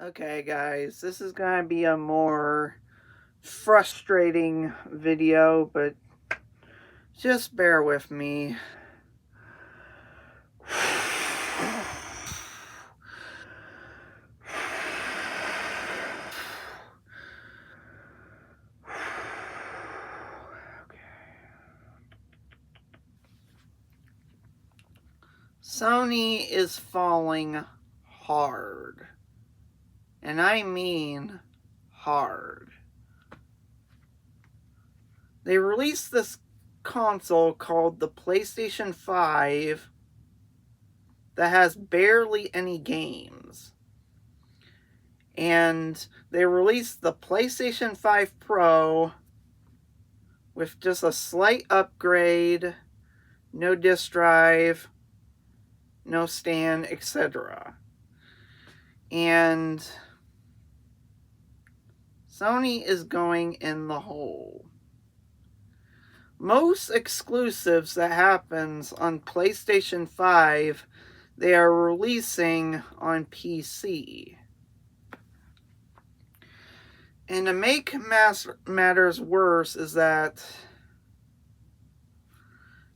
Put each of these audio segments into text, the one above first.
Okay, guys, this is going to be a more frustrating video, but just bear with me. Sony is falling hard. And I mean hard. They released this console called the PlayStation 5 that has barely any games. And they released the PlayStation 5 Pro with just a slight upgrade, no disk drive, no stand, etc. And Sony is going in the hole. Most exclusives that happens on PlayStation 5, they are releasing on PC. And to make matters worse is that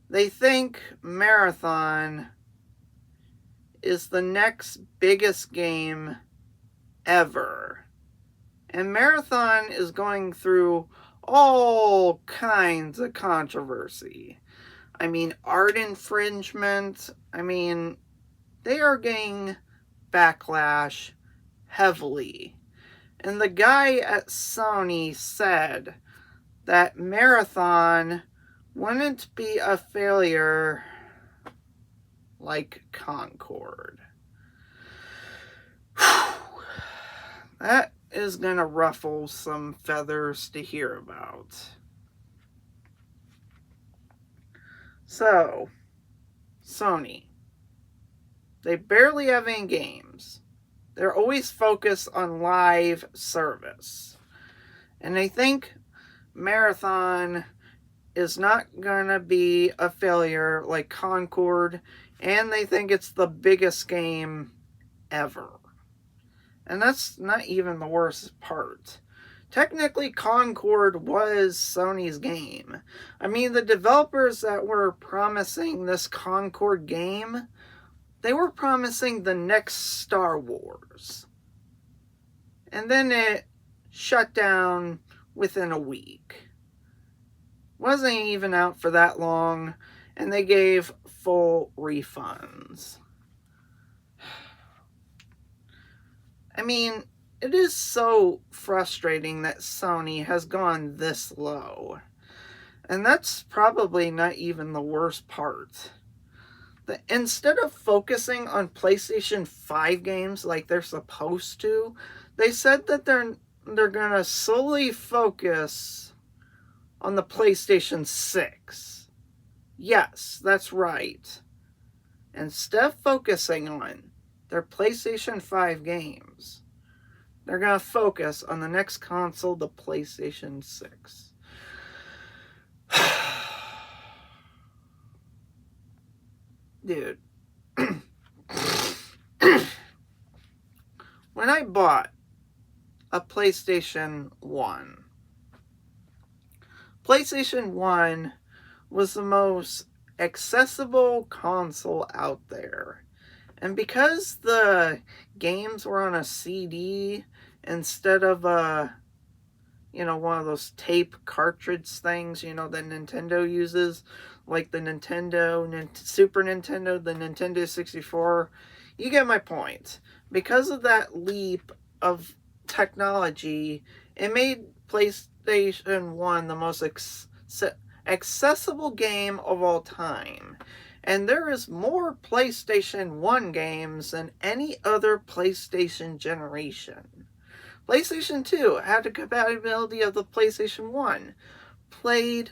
they think Marathon is the next biggest game ever. And Marathon is going through all kinds of controversy. I mean, art infringement. I mean, they are getting backlash heavily. And the guy at Sony said that Marathon wouldn't be a failure like Concord. That is going to ruffle some feathers to hear about. So, Sony. They barely have any games. They're always focused on live service. And they think Marathon is not going to be a failure like Concord. And they think it's the biggest game ever. And that's not even the worst part. Technically, Concord was Sony's game. I mean, the developers that were promising this Concord game, they were promising the next Star Wars. And then it shut down within a week. Wasn't even out for that long, and they gave full refunds. I mean, it is so frustrating that Sony has gone this low. And that's probably not even the worst part. Instead of focusing on PlayStation 5 games like they're supposed to, they said that they're going to solely focus on the PlayStation 6. Yes, that's right. Instead of focusing on their PlayStation 5 games, they're going to focus on the next console, the PlayStation 6. Dude. When I bought a PlayStation 1, PlayStation 1 was the most accessible console out there. And because the games were on a CD instead of one of those tape cartridge things, that Nintendo uses, like the Super Nintendo, the Nintendo 64, you get my point. Because of that leap of technology, it made PlayStation 1 the most accessible game of all time. And there is more PlayStation 1 games than any other PlayStation generation. PlayStation 2 had the compatibility of the PlayStation 1. Played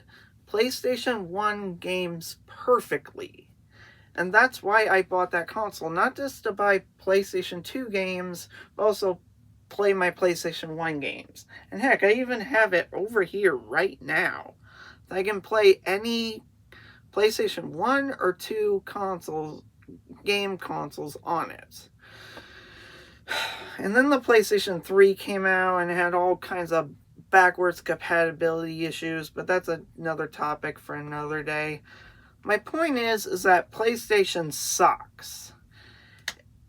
PlayStation 1 games perfectly. And that's why I bought that console. Not just to buy PlayStation 2 games, but also play my PlayStation 1 games. And heck, I even have it over here right now. I can play any PlayStation 1 or 2 game consoles on it. And then the PlayStation 3 came out and had all kinds of backwards compatibility issues, but that's another topic for another day. My point is that PlayStation sucks.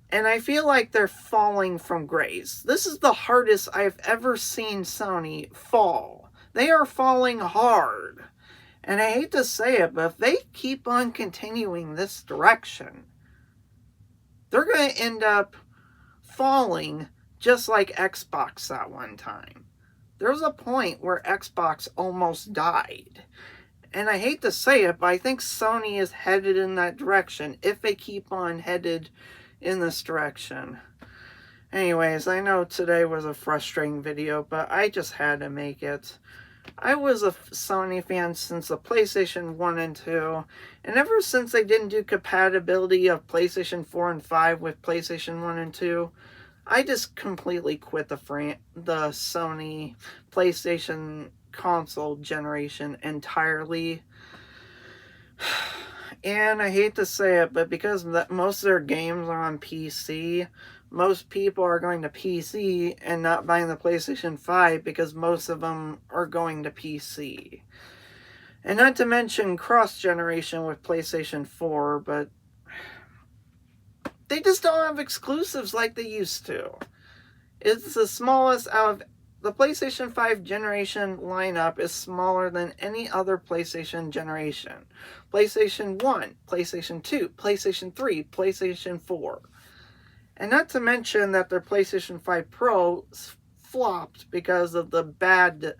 And I feel like they're falling from grace. This is the hardest I've ever seen Sony fall. They are falling hard. And I hate to say it, but if they keep on continuing this direction, they're going to end up falling just like Xbox at one time. There was a point where Xbox almost died. And I hate to say it, but I think Sony is headed in that direction if they keep on headed in this direction. Anyways, I know today was a frustrating video, but I just had to make it. I was a Sony fan since the PlayStation 1 and 2, and ever since they didn't do compatibility of PlayStation 4 and 5 with PlayStation 1 and 2, I just completely quit the Sony PlayStation console generation entirely. And I hate to say it, but because most of their games are on PC, most people are going to PC and not buying the PlayStation 5 because most of them are going to PC. And not to mention cross-generation with PlayStation 4, but they just don't have exclusives like they used to. It's the smallest out of the PlayStation 5 generation lineup is smaller than any other PlayStation generation. PlayStation 1, PlayStation 2, PlayStation 3, PlayStation 4. And not to mention that their PlayStation 5 Pro flopped because of the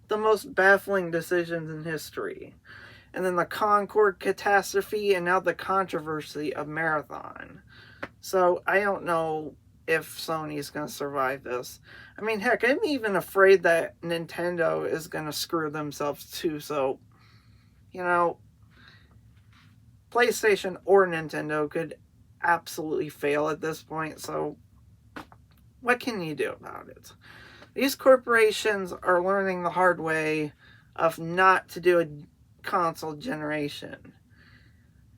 most baffling decisions in history. And then the Concorde catastrophe, and now the controversy of Marathon. So I don't know if Sony's going to survive this. I mean, heck, I'm even afraid that Nintendo is going to screw themselves too. So, you know, PlayStation or Nintendo could absolutely fail at this point. So, what can you do about it? These corporations are learning the hard way of not to do a console generation.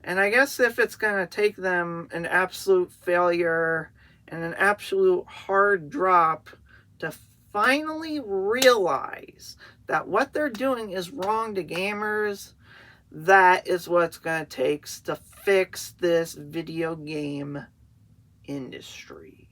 And I guess if it's going to take them an absolute failure and an absolute hard drop to finally realize that what they're doing is wrong to gamers, that is what it's going to take to fix this video game industry.